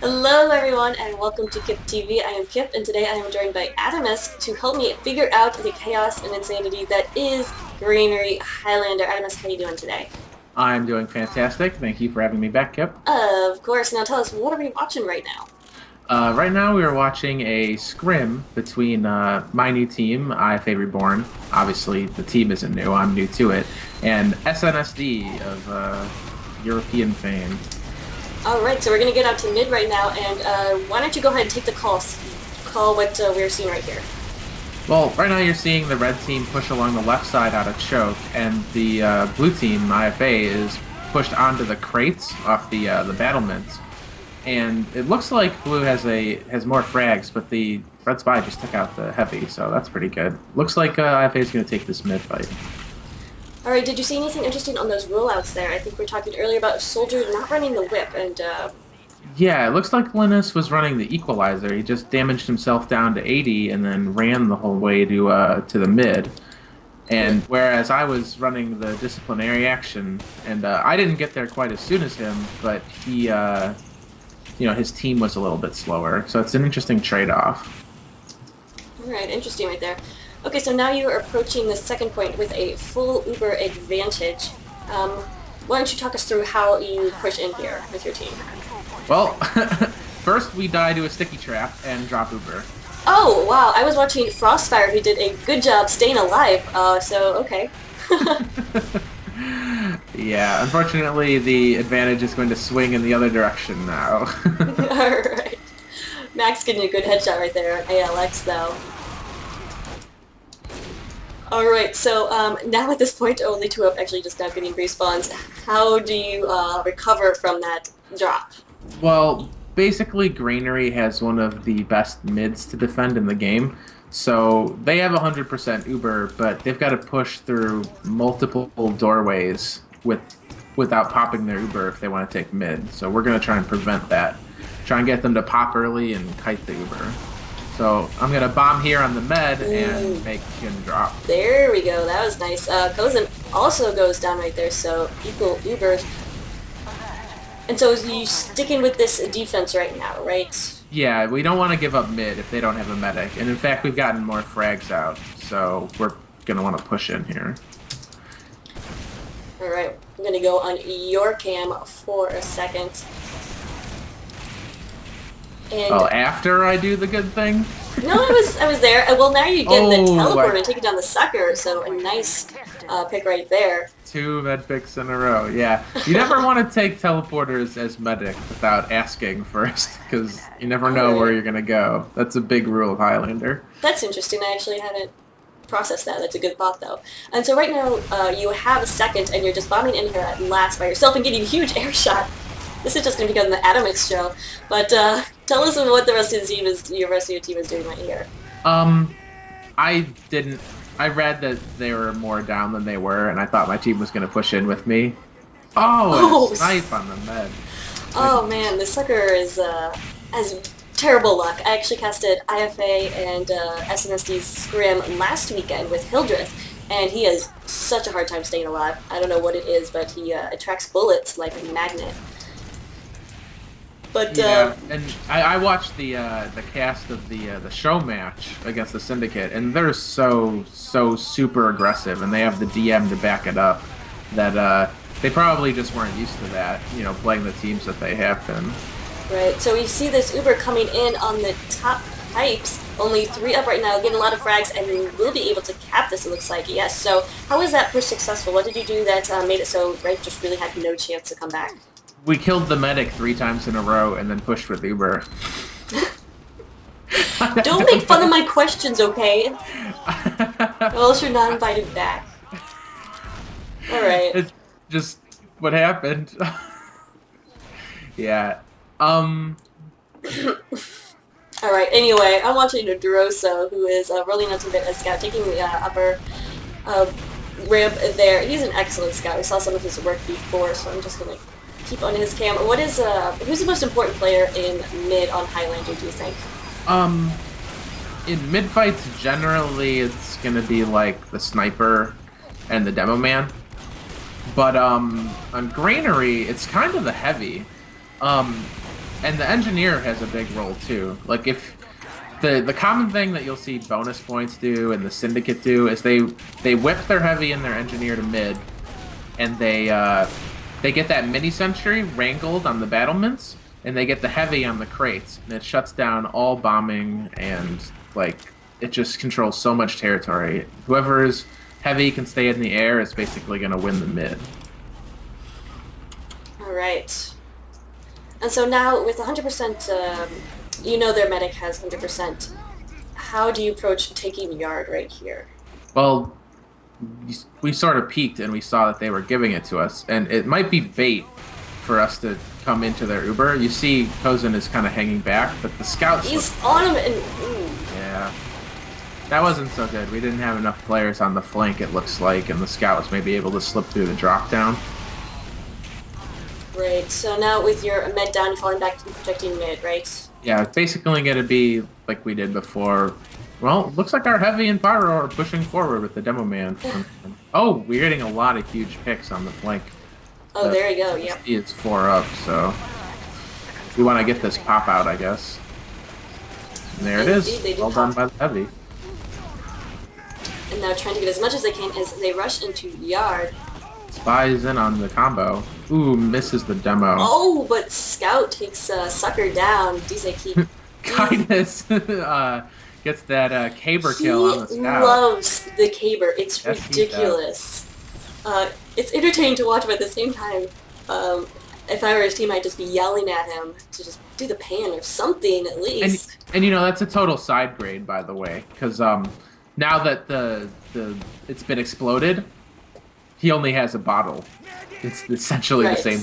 Hello everyone and welcome to Kip TV. I am Kip and today I am joined by Atomsk to help me figure out the chaos and insanity that is Granary Highlander. Atomsk, how are you doing today? I'm doing fantastic. Thank you for having me back, Kip. Of course, now tell us, what are we watching right now? Right now, we are watching a scrim between my new team, IFA Reborn. Obviously, the team isn't new, I'm new to it, and SNSD of European fame. Alright, so we're going to get out to mid right now and why don't you go ahead and take the call what we're seeing right here. Well, right now you're seeing the red team push along the left side out of choke, and the blue team, IFA, is pushed onto the crates off the battlements. And it looks like blue has more frags, but the red spy just took out the heavy, so that's pretty good. Looks like IFA is going to take this mid fight. Alright, did you see anything interesting on those rollouts there? I think we were talking earlier about Soldier not running the whip, and Yeah, it looks like Linus was running the equalizer. He just damaged himself down to 80 and then ran the whole way to the mid. And whereas I was running the disciplinary action, and I didn't get there quite as soon as him, but his team was a little bit slower. So it's an interesting trade-off. alright, interesting right there. Okay, so now you are approaching the second point with a full Uber advantage. Why don't you talk us through how you push in here with your team? Well, first we die to a sticky trap and drop Uber. Oh, wow, I was watching Frostfire who did a good job staying alive, so okay. Yeah, unfortunately the advantage is going to swing in the other direction now. Alright. Max getting a good headshot right there on ALX though. Alright, so now at this point, only two up actually just now getting respawns. How do you recover from that drop? Well, basically Granary has one of the best mids to defend in the game. So they have 100% Uber, but they've got to push through multiple doorways without popping their Uber if they want to take mid. So we're going to try and prevent that. Try and get them to pop early and kite the Uber. So I'm going to bomb here on the med and make him drop. There we go, that was nice. Kozin also goes down right there, so equal Ubers. And so you sticking with this defense right now, right? Yeah, we don't want to give up mid if they don't have a medic. And in fact, we've gotten more frags out, so we're going to want to push in here. Alright, I'm going to go on your cam for a second. And Oh, after I do the good thing? no, I was there. Well, now you get the Oh, teleport and take it down the sucker, so a nice pick right there. 2 med picks in a row, yeah. You never want to take teleporters as medic without asking first, because you never know where you're going to go. That's a big rule of Highlander. That's interesting. I actually hadn't processed that. That's a good thought, though. And so right now, you have a second, and you're just bombing in here at last by yourself and getting a huge air shot. This is just going to become the Atomsk show. But tell us what the rest of your team is doing right here. I read that they were more down than they were, and I thought my team was going to push in with me. Oh, and a snipe on the med. Oh man, this sucker has terrible luck. I actually casted IFA and SNSD Scrim last weekend with Hildreth, and he has such a hard time staying alive. I don't know what it is, but he attracts bullets like a magnet. But yeah, and I watched the cast of the show match against the Syndicate, and they're so super aggressive, and they have the DM to back it up. That they probably just weren't used to that, playing the teams that they have been. right, so we see this Uber coming in on the top pipes. Only 3 up right now, getting a lot of frags, and we will be able to cap this. It looks like yes. So how was that push successful? What did you do that made it so Right just really had no chance to come back? We killed the medic 3 times in a row and then pushed with Uber. Don't make fun of my questions, okay? Or else you're not invited back. Alright. It's just what happened. Yeah. Alright, anyway, I'm watching Duroso, who is rolling onto the as scout, taking the upper ramp there. He's an excellent scout. We saw some of his work before, so I'm just gonna keep on his cam. What is who's the most important player in mid on Highlander, do you think? In mid fights generally it's gonna be like the sniper and the demo man. But on Granary it's kind of the heavy. And the engineer has a big role too. Like if the common thing that you'll see bonus points do and the syndicate do is they whip their heavy and their engineer to mid, and they get that mini sentry wrangled on the battlements, and they get the heavy on the crates, and it shuts down all bombing, and like it just controls so much territory. Whoever's heavy can stay in the air is basically going to win the mid. All right. And so now with 100%, you know their medic has 100%. How do you approach taking yard right here? Well, we sort of peeked and we saw that they were giving it to us, and it might be bait for us to come into their Uber. You see Kozin is kind of hanging back, but the scouts... He's on him and... Ooh. Yeah. That wasn't so good. We didn't have enough players on the flank, it looks like, and the scouts may be able to slip through the drop down. Right, so now with your med down, you're falling back to protecting mid, right? Yeah, it's basically going to be like we did before. Well, looks like our heavy and pyro are pushing forward with the demo man. Oh, we're getting a lot of huge picks on the flank. Oh, there you go, yep. It's 4 up, so we want to get this pop out, I guess. And there it is. Well done by the heavy. And now trying to get as much as they can as they rush into yard. Spies in on the combo. Ooh, misses the demo. Oh, but Scout takes Sucker down. DZ Kindness gets that Caber kill on the Scout. He loves the Caber. It's yes, ridiculous. It's entertaining to watch, but at the same time, if I were his team, I'd just be yelling at him to just do the pan or something at least. And you know, that's a total side grade, by the way, because now that it's been exploded, he only has a bottle. It's essentially the same.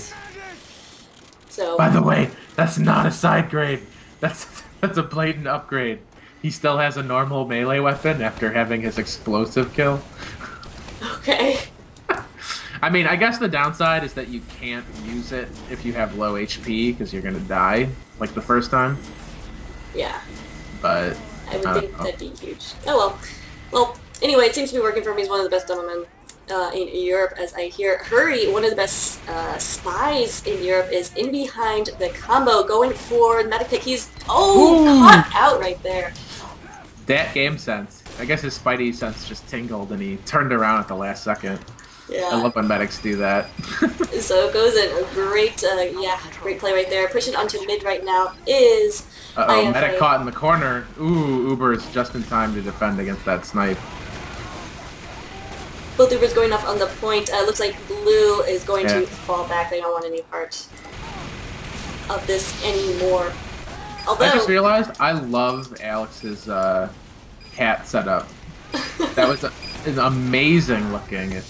So, by the way, that's not a side grade. That's a blatant upgrade. He still has a normal melee weapon after having his explosive kill. Okay. I mean, I guess the downside is that you can't use it if you have low HP because you're gonna die like the first time. Yeah. But I would think that'd be huge. Oh well. Well, anyway, it seems to be working for him. He's one of the best demo men in Europe, as I hear. Hurry, one of the best spies in Europe, is in behind the combo, going for the medic pick. He's caught out right there. That game sense. I guess his Spidey sense just tingled and he turned around at the last second. Yeah. I love when medics do that. So it goes in a great, great play right there. Pushing onto mid right now is IFA. Medic caught in the corner. Ooh, Uber's just in time to defend against that snipe. Both Ubers going off on the point. Looks like Blue is going to fall back. They don't want any part of this anymore. Although, I just realized I love Alex's hat setup. That was is amazing looking.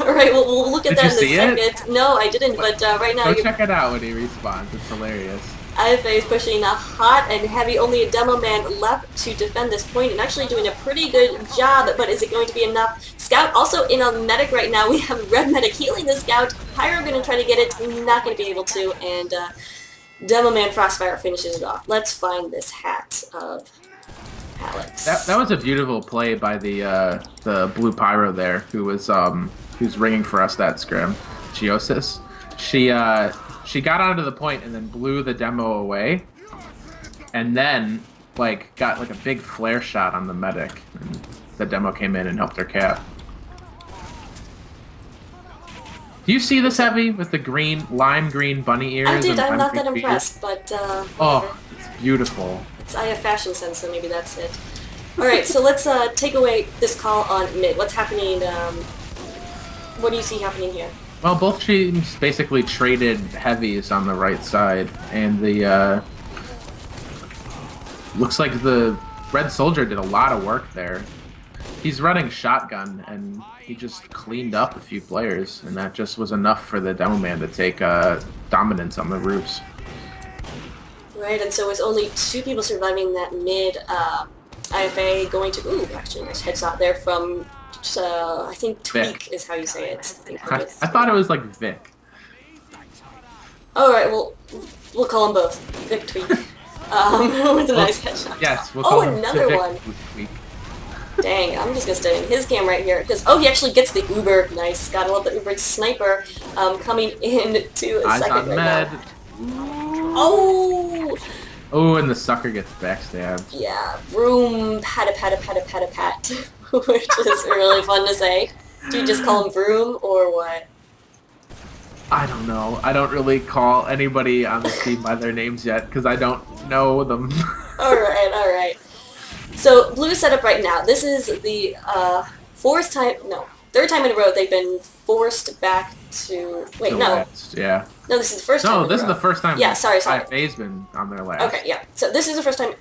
Alright, we'll look at that in a second. It? No, I didn't, but right now... Go check it out when he respawns. It's hilarious. IFA is pushing a hot and heavy, only a demo man left to defend this point, and actually doing a pretty good job, but is it going to be enough? Scout also in on medic right now. We have red medic healing the Scout. Pyro going to try to get it, not going to be able to, and demo man Frostfire finishes it off. Let's find this hat of Alex. That was a beautiful play by the blue Pyro there, who's ringing for us that scrim. Geosis. She got onto the point and then blew the demo away, and then got a big flare shot on the medic, and the demo came in and helped her cap. Do you see this heavy with the lime green bunny ears? I did. And I'm not that feet? impressed, but oh, it's beautiful. I have fashion sense, so maybe that's it. All right, so let's take away this call on mid. What's happening? What do you see happening here? Well, both teams basically traded heavies on the right side, and the looks like the Red Soldier did a lot of work there. He's running shotgun, and he just cleaned up a few players, and that just was enough for the demo man to take dominance on the roofs. Right, and so it's only 2 people surviving that mid. IFA going to actually nice headshot there from. I think Tweak Vic is how you say it. I thought it was like Vic. Alright, well, we'll call them both. Vic Tweak. With a nice headshot. Yes, we'll call him another Vic one. Tweak. Dang, I'm just gonna stay in his cam right here because he actually gets the Uber. Nice, gotta love the Uber sniper coming in to a Eyes second on right med. now. Oh, Oh, and the sucker gets backstabbed. yeah, Vroom, pat, which is really fun to say. Do you just call him Vroom or what? I don't know. I don't really call anybody on the team by their names yet because I don't know them. All right, all right. So blue is set up right now. This is the third time in a row they've been forced back to. Wait, The no, last, yeah. no, this is the first time. No, in a this is row. the first time. Yeah, sorry. IFA's been on their last. Okay, yeah. So this is the first time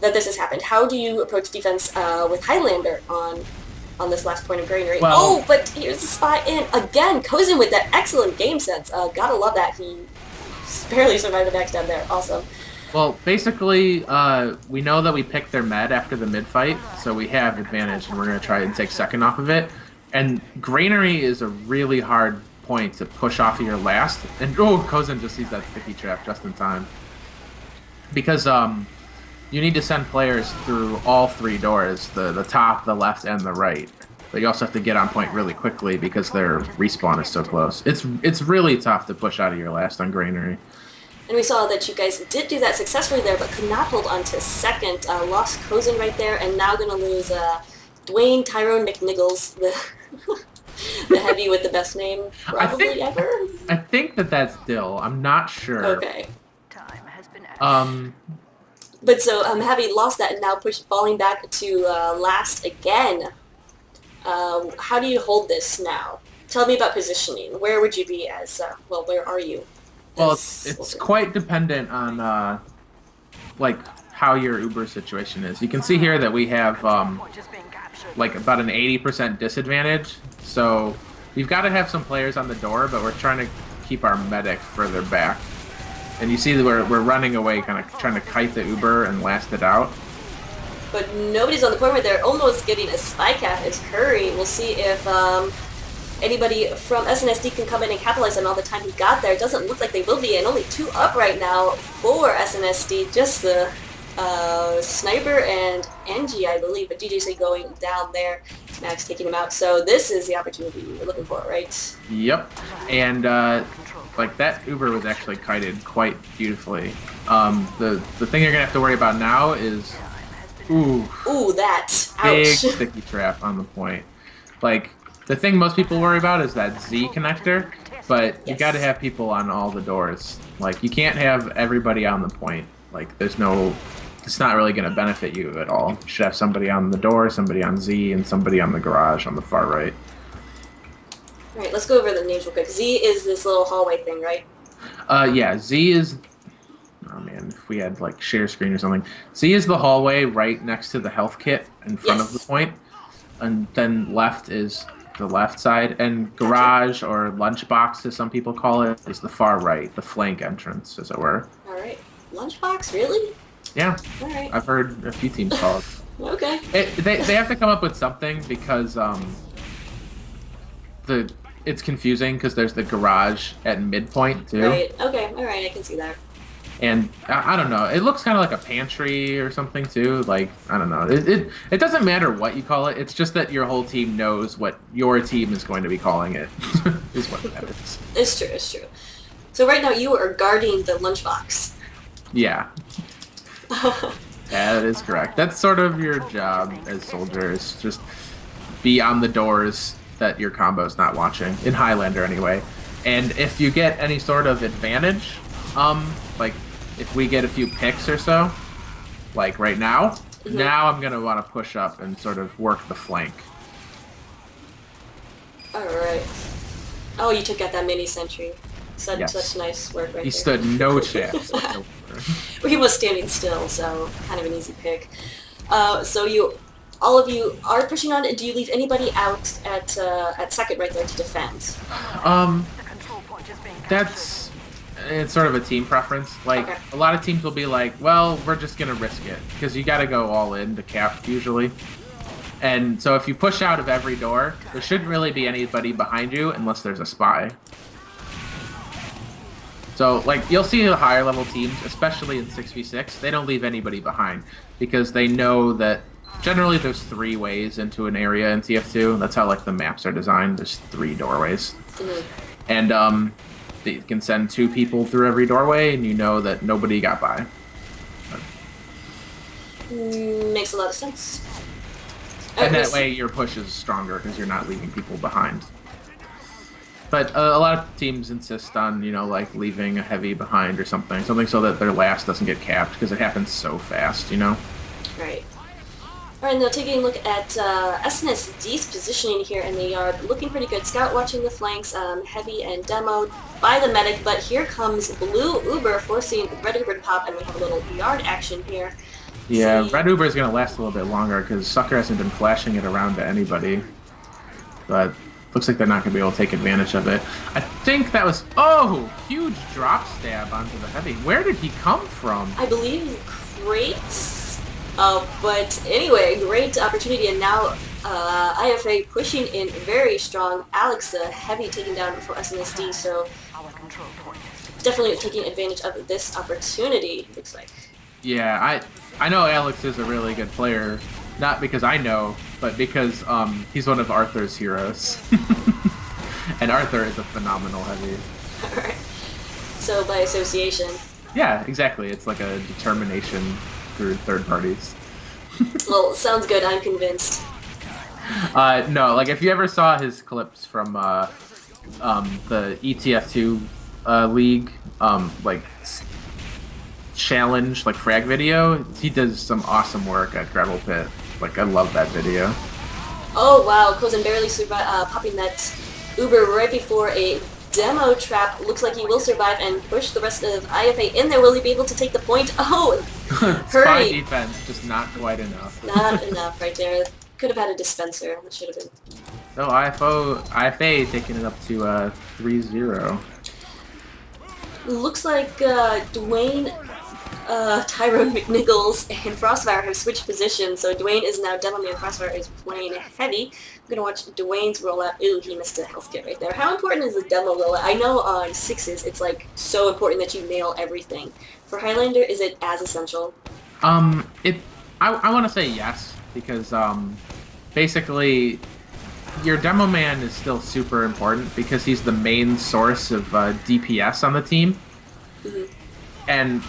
that this has happened. How do you approach defense with Highlander on this last point of Granary? Well, But here's the spot in again. Cozen with that excellent game sense. Gotta love that he barely survived the backstab there. Awesome. Well, basically, we know that we picked their med after the mid fight, so we have advantage, and we're going to try and take second off of it. And Granary is a really hard point to push off of your last. And Cozen just sees that sticky trap just in time. Because you need to send players through all three doors, the top, the left, and the right. But you also have to get on point really quickly because their respawn is so close. It's really tough to push out of your last on Granary. And we saw that you guys did do that successfully there, but could not hold on to second. Lost Cozen right there, and now going to lose Dwayne Tyrone McNiggles, the heavy with the best name probably ever. I think that's Dill. I'm not sure. Okay. Um, But so Heavy lost that and now falling back to last again. How do you hold this now? Tell me about positioning. Where would you be as, where are you? well, it's quite dependent on, like, how your Uber situation is. You can see here that we have, like, about an 80% disadvantage. So we've got to have some players on the door, but we're trying to keep our medic further back. And you see that we're running away, kind of trying to kite the Uber and last it out. But nobody's on the point where they're almost getting a spy cap. It's Curry. We'll see if anybody from SNSD can come in and capitalize on all the time he got there. It doesn't look like they will be, and only 2 up right now for SNSD. Just the Sniper and NG, I believe, but DJC going down there. Max taking him out. So this is the opportunity you're looking for, right? Yep. And like that Uber was actually kited quite beautifully. The thing you're gonna have to worry about now is that big ouch. sticky trap on the point. Like the thing most people worry about is that Z connector, but you got to have people on all the doors. Like you can't have everybody on the point. Like it's not really going to benefit you at all. You should have somebody on the door, somebody on Z, and somebody on the garage on the far right. Alright, let's go over the names real quick. Z is this little hallway thing, right? Yeah, Z is... Oh man, if we had like share screen or something. Z is the hallway right next to the health kit in front of the point. And then left is the left side. And garage or lunchbox, as some people call it, is the far right, the flank entrance, as it were. Alright. Lunchbox, really? Yeah. Alright. I've heard a few teams call it. Okay. They have to come up with something because it's confusing because there's the garage at midpoint too. Right. Okay. All right. I can see that. And I don't know. It looks kind of like a pantry or something too. Like I don't know. It doesn't matter what you call it. It's just that your whole team knows what your team is going to be calling it. Is what that is. It's true. It's true. So right now you are guarding the lunchbox. Yeah. That is correct. That's sort of your job as soldiers. Just be on the doors that your combo's not watching, in Highlander anyway. And if you get any sort of advantage, like if we get a few picks or so, like right now, now I'm gonna want to push up and sort of work the flank. Alright. Oh, you took out that mini sentry. Such nice work right there. He stood no chance whatsoever. Well, he was standing still, so kind of an easy pick. So all of you are pushing on. Do you leave anybody out at second right there to defend? It's sort of a team preference. Like a lot of teams will be like, well, we're just gonna risk it because you got to go all in to cap usually. And so if you push out of every door, there shouldn't really be anybody behind you unless there's a spy. So, like, you'll see the higher level teams, especially in 6v6, they don't leave anybody behind because they know that generally there's 3 ways into an area in TF2. That's how like the maps are designed. There's 3 doorways, and you can send 2 people through every doorway, and you know that nobody got by. Makes a lot of sense. And that way your push is stronger because you're not leaving people behind. But a lot of teams insist on, like leaving a heavy behind or something so that their last doesn't get capped because it happens so fast, Right. Alright, now taking a look at SNSD positioning here in the yard. Looking pretty good. Scout watching the flanks, heavy and demoed by the medic, but here comes Blue Uber forcing Red Uber to pop, and we have a little yard action here. Yeah, Red Uber is going to last a little bit longer because Sucker hasn't been flashing it around to anybody. But looks like they're not going to be able to take advantage of it. I think that was... Oh! Huge drop stab onto the heavy. Where did he come from? I believe crates. But anyway, great opportunity. And now IFA pushing in very strong. Alex, the heavy, taking down for SNSD. So definitely taking advantage of this opportunity, looks like. Yeah, I know Alex is a really good player. Not because I know, but because he's one of Arthur's heroes. And Arthur is a phenomenal heavy. Alright. So by association. Yeah, exactly. It's like a determination through third parties. Well, sounds good. I'm convinced. No, like if you ever saw his clips from the ETF2 league, like challenge, like frag video, he does some awesome work at Gravel Pit. Like I love that video. Oh wow, Kozen barely popping that Uber right before a demo trap. Looks like he will survive and push the rest of IFA in there. Will he be able to take the point? Oh, Spy defense, just not quite enough. Not enough right there. Could have had a dispenser. That should have been. No, IFA taking it up to 3-0. Looks like Dwayne, Tyrone McNichols, and Frostfire have switched positions, so Dwayne is now Demo Man, Frostfire is playing heavy. I'm gonna watch Dwayne's rollout. Ooh, he missed a health kit right there. How important is the demo rollout? I know on 6s it's like so important that you nail everything. For Highlander, is it as essential? I want to say yes, because basically your demo man is still super important because he's the main source of DPS on the team. And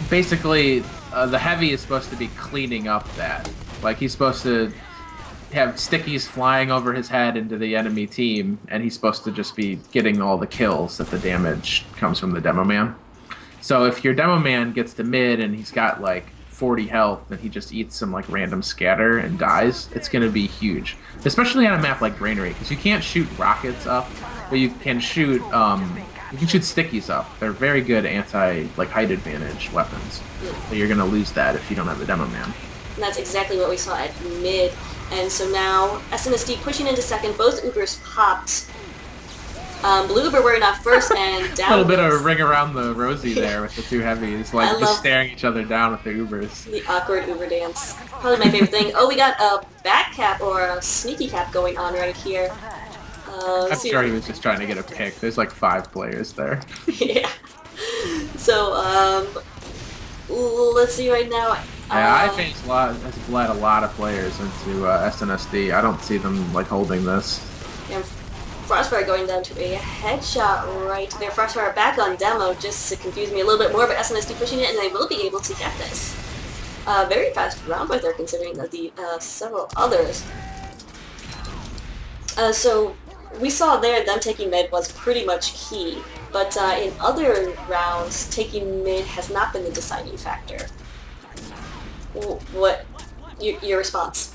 basically the heavy is supposed to be cleaning up that. Like he's supposed to have stickies flying over his head into the enemy team, and he's supposed to just be getting all the kills that the damage comes from the demo man. So if your demo man gets to mid and he's got like 40 health and he just eats some like random scatter and dies, it's going to be huge. Especially on a map like Granary, because you can't shoot rockets up, but you can shoot stickies up. They're very good anti height advantage weapons. So you're going to lose that if you don't have the demo man. And that's exactly what we saw at mid. And so now SNSD pushing into second. Both Ubers popped. Blue Uber wearing off first and down. A little bit of a ring around the rosy there with the two heavies, like just staring each other down with the Ubers. The awkward Uber dance. Probably my favorite thing. Oh, we got a back cap or a sneaky cap going on right here. I'm sure he was just trying to get a pick. There's like 5 players there. Yeah. So, let's see right now. Yeah, I think has bled a lot of players into SNSD. I don't see them holding this. Yeah, Frostfire going down to a headshot right there. Frostfire back on demo just to confuse me a little bit more, but SNSD pushing it, and they will be able to get this. Very fast round right there, considering that the several others. So we saw there them taking mid was pretty much key, but in other rounds, taking mid has not been the deciding factor. What your response?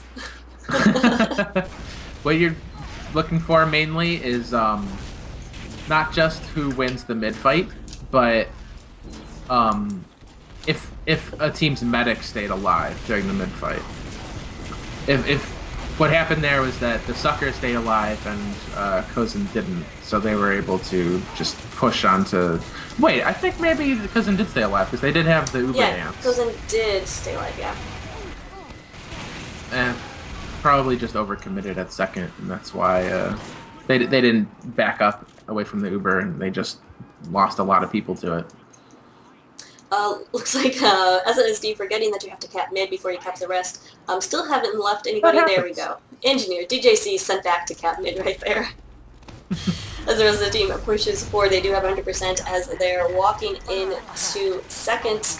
What you're looking for mainly is not just who wins the mid fight, but if a team's medic stayed alive during the mid fight. If what happened there was that the Sucker stayed alive and Kozen didn't, so they were able to just push onto. Wait, I think maybe Kozen did stay alive because they did have the Uber dance. Yeah, Kozen did stay alive. Yeah. Probably just overcommitted at second, and that's why they didn't back up away from the Uber, and they just lost a lot of people to it. Looks like SNSD forgetting that you have to cap mid before you cap the rest. Still haven't left That anybody. There we happens. go. Engineer, DJC sent back to cap mid right there. As the rest of the team pushes forward, they do have 100% as they're walking into second.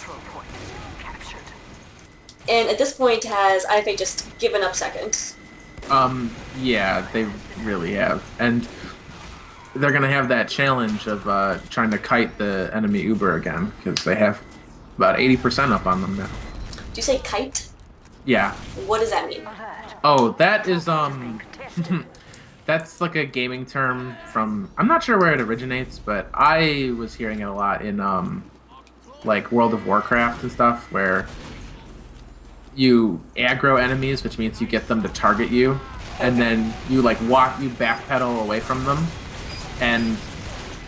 And at this point, has IFA just given up second? Yeah, they really have. And they're going to have that challenge of trying to kite the enemy Uber again, because they have about 80% up on them now. Do you say kite? Yeah. What does that mean? Oh, that is, that's like a gaming term from, I'm not sure where it originates, but I was hearing it a lot in, like, World of Warcraft and stuff, where you aggro enemies, which means you get them to target you, and then you, like, you backpedal away from them, and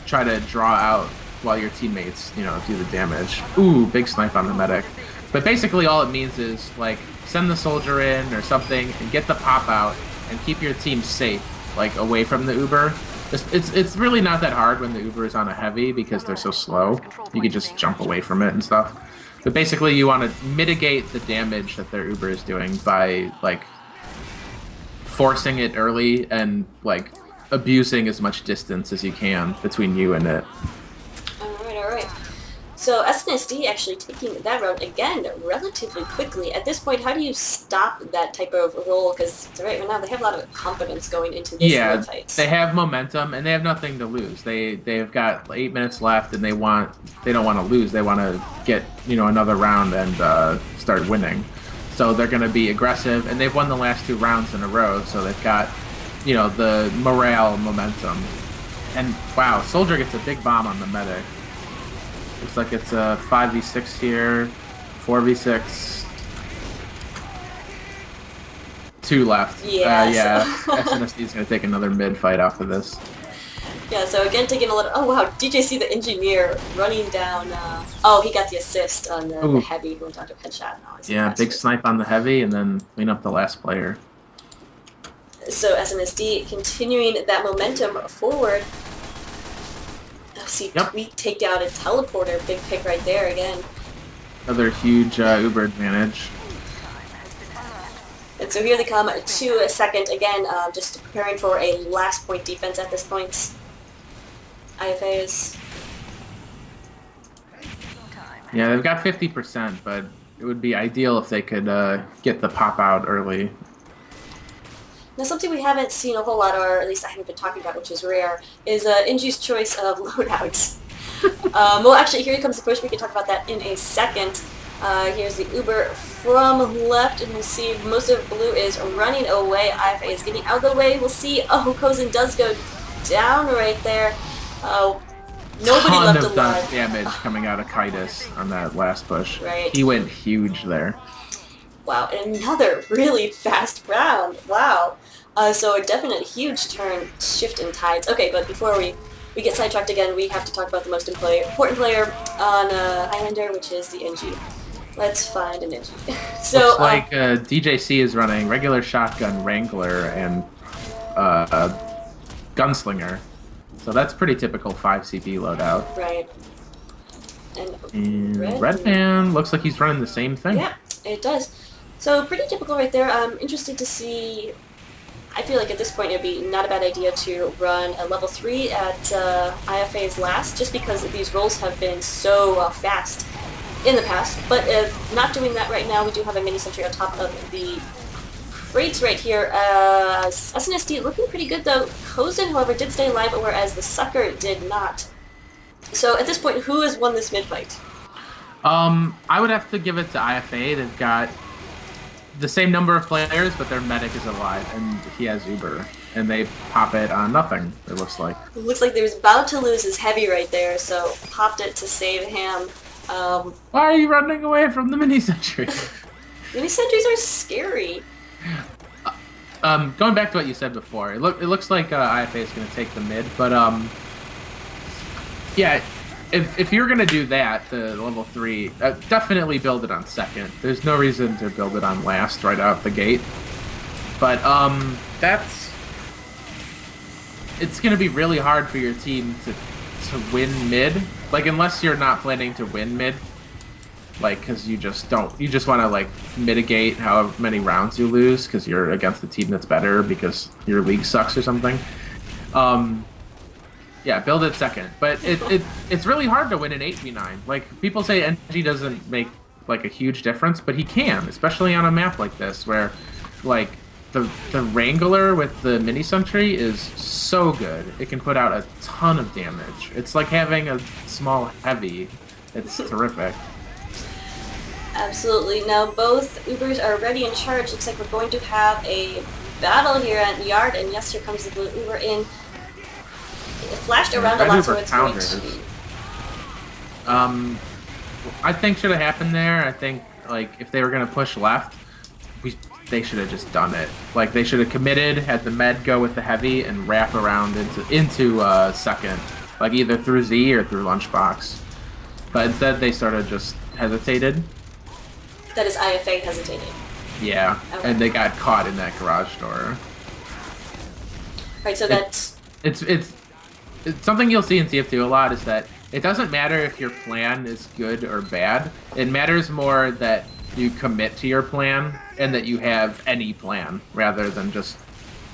try to draw out while your teammates, do the damage. Ooh, big snipe on the medic. But basically all it means is, like, send the soldier in or something and get the pop out and keep your team safe, like, away from the Uber. It's really not that hard when the Uber is on a heavy because they're so slow. You can just jump away from it and stuff. But basically you want to mitigate the damage that their Uber is doing by, like, forcing it early and, like, abusing as much distance as you can between you and it. Alright. So SNSD actually taking that round again relatively quickly. At this point, how do you stop that type of roll? Because right now they have a lot of confidence going into this fight. They have momentum and they have nothing to lose. They've got 8 minutes left and they don't want to lose. They want to get another round and start winning. So they're going to be aggressive, and they've won the last 2 rounds in a row. So they've got the morale momentum. And wow, Soldier gets a big bomb on the medic. Looks like it's a 5v6 here, 4v6. 2 left. Yeah. SNSD is going to take another mid fight off of this. Yeah, so again taking a little... Oh wow, DJC the engineer running down... Oh, he got the assist on the heavy who went on to headshot. Yeah, big snipe on the heavy and then clean up the last player. So SNSD continuing that momentum forward. Oh, see, Tweet take down a teleporter. Big pick right there again. Another huge Uber advantage. And so here they come to a second again, just preparing for a last point defense at this point. IFA is... Yeah, they've got 50%, but it would be ideal if they could get the pop out early. Now, something we haven't seen a whole lot, or at least I haven't been talking about, which is rare, is Inju's choice of loadouts. Well, actually, here comes the push. We can talk about that in a second. Here's the Uber from left, and we'll see most of blue is running away. IFA is getting out of the way. We'll see. Oh, Kozin does go down right there. Nobody left alive. Ton of damage coming out of Kitus on that last push. Right. He went huge there. Wow, and another really fast round. Wow. So a definite huge shift in tides. Okay, but before we get sidetracked again, we have to talk about the most important player on Highlander, which is the NG. Let's find an NG. So, looks like DJC is running regular shotgun, Wrangler, and Gunslinger. So that's pretty typical 5 CP loadout. Right. And Redman looks like he's running the same thing. Yeah, it does. So pretty typical right there. I'm interested to see... I feel like at this point it would be not a bad idea to run a level 3 at IFA's last, just because these rolls have been so fast in the past. But not doing that right now, we do have a mini sentry on top of the crates right here. SNSD looking pretty good though. Kozin, however, did stay alive, whereas the Sucker did not. So at this point, who has won this mid-fight? I would have to give it to IFA. They've got the same number of players, but their medic is alive, and he has Uber, and they pop it on nothing, it looks like. It looks like they was about to lose his heavy right there, so popped it to save him. Why are you running away from the mini-sentry? Mini sentries are scary. Going back to what you said before, it looks like IFA is going to take the mid, but yeah, if you're going to do that, the level 3, definitely build it on second. There's no reason to build it on last right out the gate. But it's going to be really hard for your team to win mid. Like, unless you're not planning to win mid, like because you just want to like mitigate how many rounds you lose because you're against a team that's better because your league sucks or something. Um, yeah, build it second, but it's really hard to win an 8v9. Like people say, NG doesn't make like a huge difference, but he can, especially on a map like this where like the Wrangler with the mini sentry is so good. It can put out a ton of damage. It's like having a small heavy. It's terrific. Absolutely. Now both Ubers are ready and charged. Looks like we're going to have a battle here at Yard, and yes, here comes the blue Uber in. It flashed around a lot, so it's going to... I think should have happened there. I think like if they were gonna push left, they should have just done it. Like they should have committed, had the med go with the heavy, and wrap around into second, like either through Z or through Lunchbox. But instead, they sort of just hesitated. That is IFA hesitated. Yeah, okay. And they got caught in that garage door. Right, so that's... It's something you'll see in CF2 a lot is that it doesn't matter if your plan is good or bad. It matters more that you commit to your plan and that you have any plan rather than just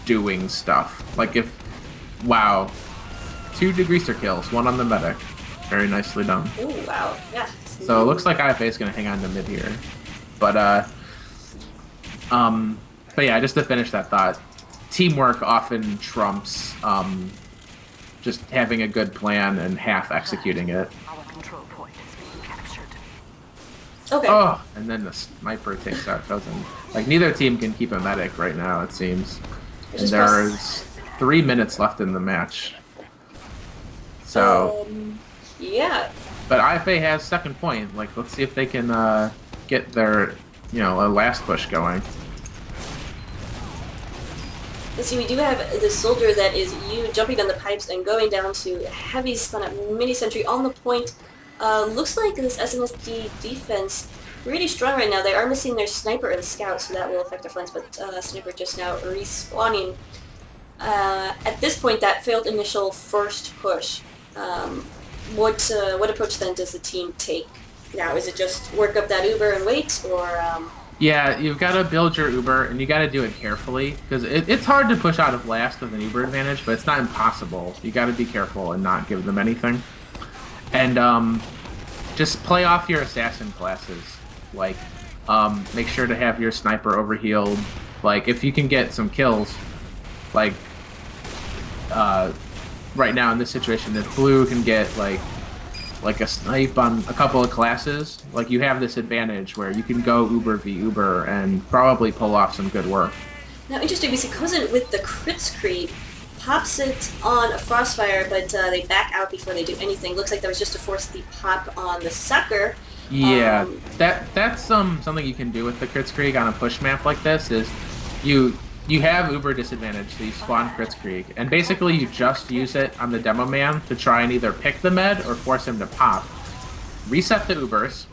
doing stuff. Like if, wow, 2 degreaser kills, 1 on the medic. Very nicely done. Ooh, wow, yeah. So it looks like IFA is going to hang on to mid here. But yeah, just to finish that thought, teamwork often trumps just having a good plan and half executing it. Our control point is being captured. Okay. Oh, and then the sniper takes out Cousin. Like neither team can keep a medic right now, it seems. And there's 3 minutes left in the match. So yeah. But IFA has second point. Like let's see if they can get their a last push going. Let's see, we do have the soldier that is you jumping down the pipes and going down to heavy spun up mini sentry on the point. Looks like this SNSD defense really strong right now. They are missing their sniper and scout, so that will affect their flanks, but sniper just now respawning. At this point, that failed initial first push. What approach then does the team take now? Is it just work up that Uber and wait, or... Yeah, you've got to build your Uber, and you got to do it carefully, because it's hard to push out of last with an Uber advantage, but it's not impossible. You got to be careful and not give them anything. And just play off your assassin classes. Like, make sure to have your sniper overhealed. Like, if you can get some kills, like, right now in this situation, if blue can get, like a snipe on a couple of classes, like you have this advantage where you can go Uber v Uber and probably pull off some good work. Now, interesting, we see Cousin with the Crits Creed pops it on a Frostfire, but they back out before they do anything. Looks like that was just to force the pop on the Sucker. Yeah, that's something you can do with the Crits Creek on a push map like this is you have Uber disadvantage, so you spawn Crits Creek, and basically you just use it on the demo man to try and either pick the med or force him to pop. Reset the Ubers,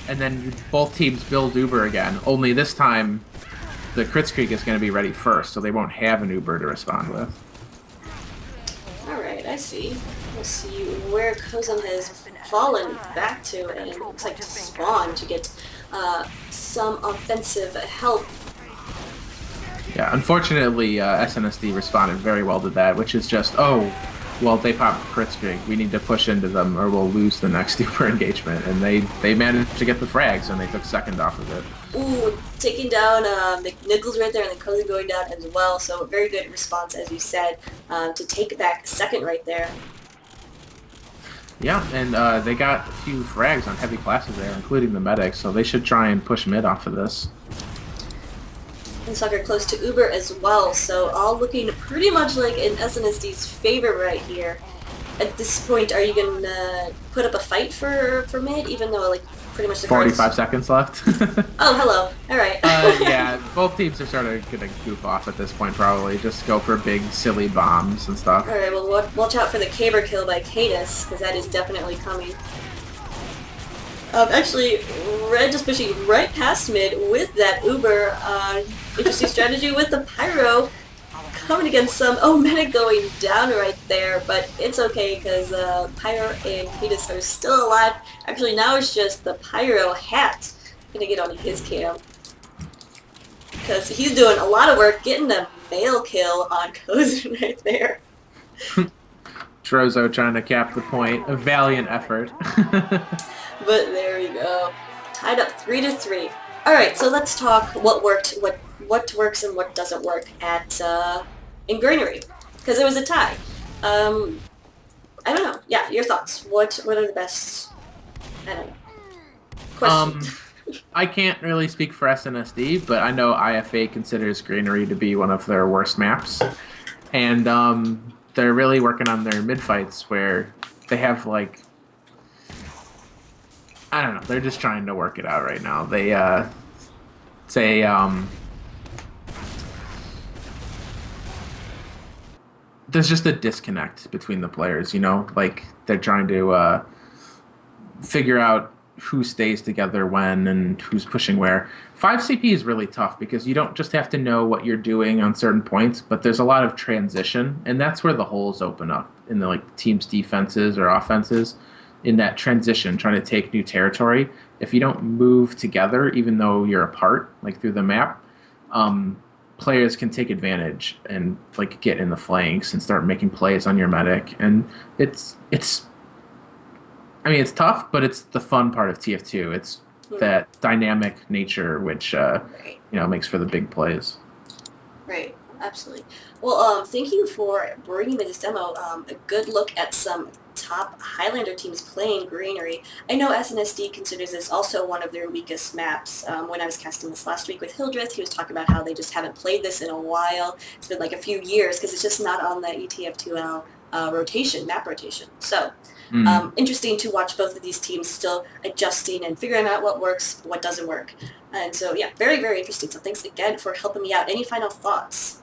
and then both teams build Uber again, only this time the Crits Creek is going to be ready first, so they won't have an Uber to respond with. Alright, I see. We'll see where Cousin has fallen back to, and it looks like to spawn to get some offensive help. Yeah, unfortunately, SNSD responded very well to that, which is just, oh, well, they popped Crits Creek. We need to push into them or we'll lose the next Uber engagement. And they managed to get the frags, and they took second off of it. Ooh, taking down the Nichols right there, and the Cousin going down as well. So a very good response, as you said, to take back second right there. Yeah, and they got a few frags on heavy classes there, including the medics, so they should try and push mid off of this. And Sucker close to Uber as well, so all looking pretty much like in SNSD favor right here. At this point, are you going to put up a fight for mid, even though like pretty much the 45 seconds left. Oh, hello. Alright. Yeah, both teams are sort of going to goof off at this point, probably. Just go for big, silly bombs and stuff. Alright, well, watch out for the Caber kill by Cadus, because that is definitely coming. Actually, Red just pushing right past mid with that Uber. Interesting strategy with the Pyro. coming against some... Oh, Medic going down right there, but it's okay because Pyro and Cadus are still alive. Actually, now it's just the Pyro hat gonna get on his cam. Because he's doing a lot of work getting a male kill on Kozin right there. Drozo trying to cap the point. A valiant effort. But there you go. Tied up 3-3. Alright, so let's talk what worked, what works and what doesn't work at in Granary. Because it was a tie. I don't know. Yeah, your thoughts. What are the best, I don't know, questions? I can't really speak for SNSD, but I know IFA considers Granary to be one of their worst maps. And they're really working on their mid-fights where they have, like... I don't know. They're just trying to work it out right now. They say there's just a disconnect between the players, you know? Like, they're trying to figure out who stays together when and who's pushing where. 5 CP is really tough because you don't just have to know what you're doing on certain points, but there's a lot of transition, and that's where the holes open up in the like team's defenses or offenses. In that transition, trying to take new territory. If you don't move together, even though you're apart, like through the map, players can take advantage and like get in the flanks and start making plays on your medic. And it's I mean, it's tough, but it's the fun part of TF2. It's that dynamic nature which Right. you know, makes for the big plays. Right, absolutely. Well, thank you for bringing me this demo. A good look at some top Highlander teams playing Granary. I know SNSD considers this also one of their weakest maps. When I was casting this last week with Hildreth, he was talking about how they just haven't played this in a while. It's been like a few years because it's just not on the ETF2L map rotation. So, interesting to watch both of these teams still adjusting and figuring out what works, what doesn't work. And so, yeah, very, very interesting. So thanks again for helping me out. Any final thoughts?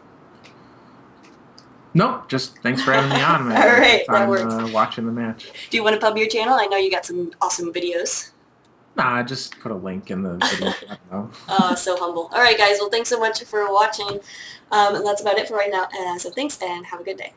Nope, just thanks for having me on. Man. All right, that Time, works. watching the match. Do you want to pub your channel? I know you got some awesome videos. Nah, just put a link in the video. I don't know. So humble. All right, guys. Well, thanks so much for watching. And that's about it for right now. So thanks, and have a good day.